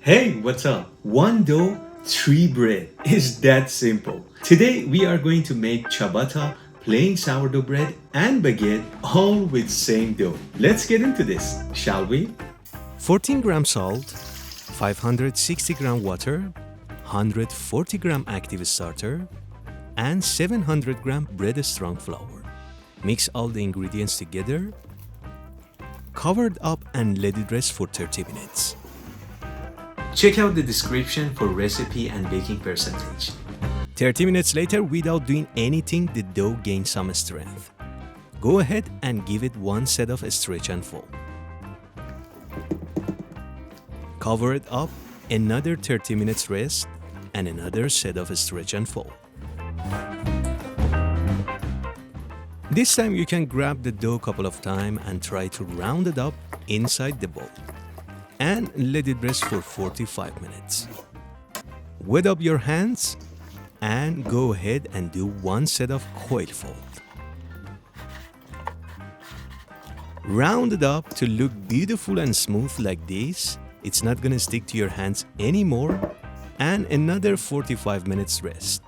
Hey, what's up? One dough, three bread. Is that simple? Today we are going to make ciabatta, plain sourdough bread, and baguette all with same dough. Let's get into this, shall we? 14 gram salt, 560 gram water, 140 gram active starter, and 700 gram bread strong flour. Mix all the ingredients together, cover it up and let it rest for 30 minutes. Check out the description for recipe and baking percentage. 30 minutes later, without doing anything, the dough gains some strength. Go ahead and give it one set of stretch and fold. Cover it up, another 30 minutes rest, and another set of stretch and fold. This time you can grab the dough a couple of times and try to round it up inside the bowl. And let it rest for 45 minutes. Wet up your hands and go ahead and do one set of coil fold. Round it up to look beautiful and smooth like this. It's not gonna stick to your hands anymore. And another 45 minutes rest.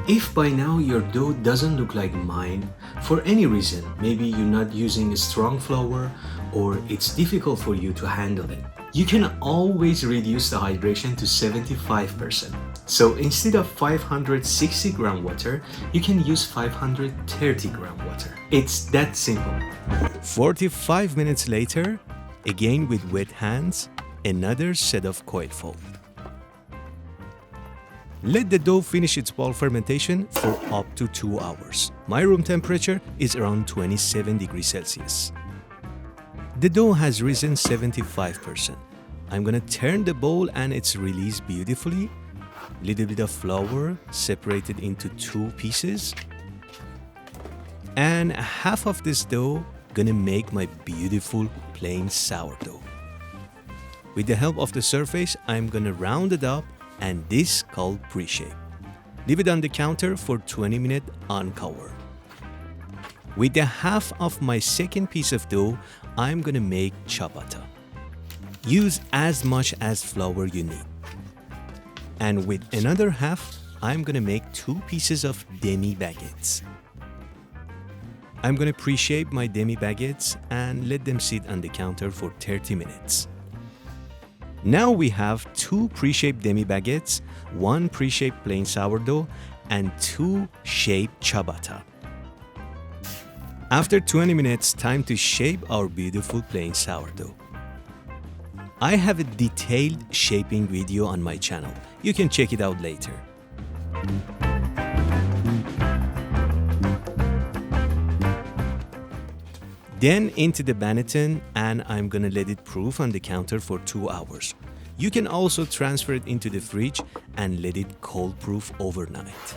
If by now your dough doesn't look like mine, for any reason, maybe you're not using a strong flour or it's difficult for you to handle it, you can always reduce the hydration to 75%. So instead of 560 gram water, you can use 530 gram water. It's that simple. 45 minutes later, again with wet hands, another set of coil fold. Let the dough finish its ball fermentation for up to 2 hours. My room temperature is around 27 degrees Celsius. The dough has risen 75%. I'm gonna turn the bowl and it's released beautifully. Little bit of flour separated into 2 pieces. And half of this dough gonna make my beautiful plain sourdough. With the help of the surface, I'm gonna round it up and this called pre-shape. Leave it on the counter for 20 minutes uncovered. With the half of my second piece of dough, I'm gonna make ciabatta. Use as much as flour you need. And with another half, I'm gonna make 2 pieces of demi baguettes. I'm gonna pre-shape my demi baguettes and let them sit on the counter for 30 minutes. Now we have 2 pre-shaped demi baguettes, 1 pre-shaped plain sourdough, and 2 shaped ciabatta. After 20 minutes, time to shape our beautiful plain sourdough. I have a detailed shaping video on my channel. You can check it out later. Then into the banneton and I'm gonna let it proof on the counter for 2 hours. You can also transfer it into the fridge and let it cold proof overnight.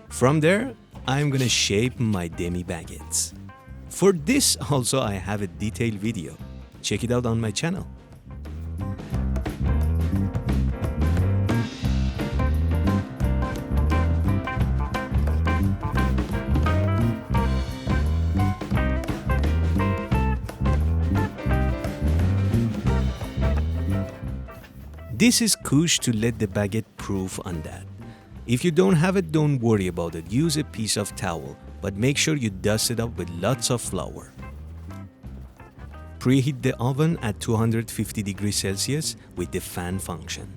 From there, I'm gonna shape my demi baguettes. For this also I have a detailed video. Check it out on my channel. This is couche to let the baguette proof on that. If you don't have it, don't worry about it. Use a piece of towel, but make sure you dust it up with lots of flour. Preheat the oven at 250 degrees Celsius with the fan function.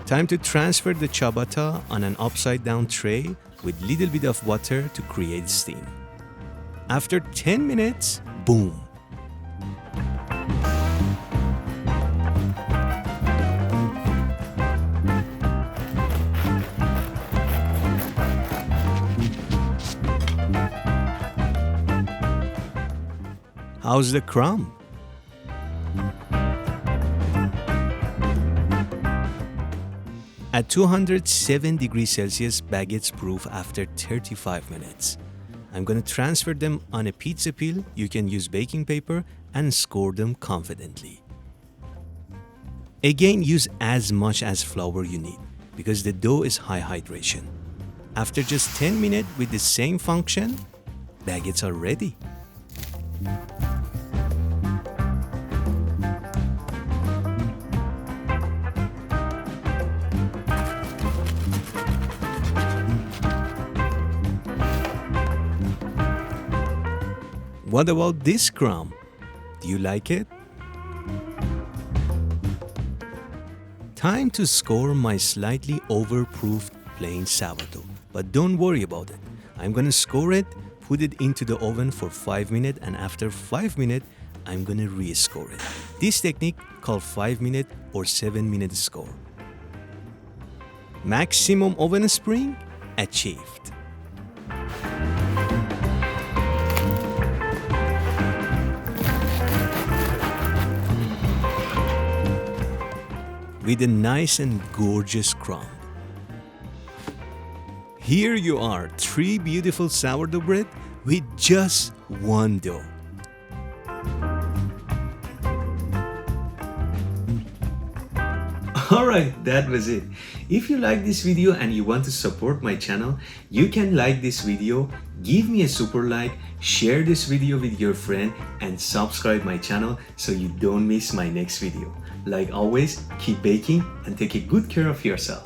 Time to transfer the ciabatta on an upside down tray with little bit of water to create steam. After 10 minutes, boom! How's the crumb? At 207 degrees Celsius, baguettes proof after 35 minutes. I'm gonna transfer them on a pizza peel. You can use baking paper and score them confidently. Again, use as much as flour you need because the dough is high hydration. After just 10 minutes with the same function, baguettes are ready. What about this crumb? Do you like it? Time to score my slightly overproofed plain sourdough. But don't worry about it. I'm gonna score it, put it into the oven for 5 minutes, and after 5 minutes, I'm gonna re-score it. This technique called 5-minute or 7-minute score. Maximum oven spring achieved. With a nice and gorgeous crumb. Here you are, 3 beautiful sourdough bread with just 1 dough. Alright, that was it. If you like this video and you want to support my channel, you can like this video, give me a super like, share this video with your friend, and subscribe my channel so you don't miss my next video. Like always, keep baking and take a good care of yourself.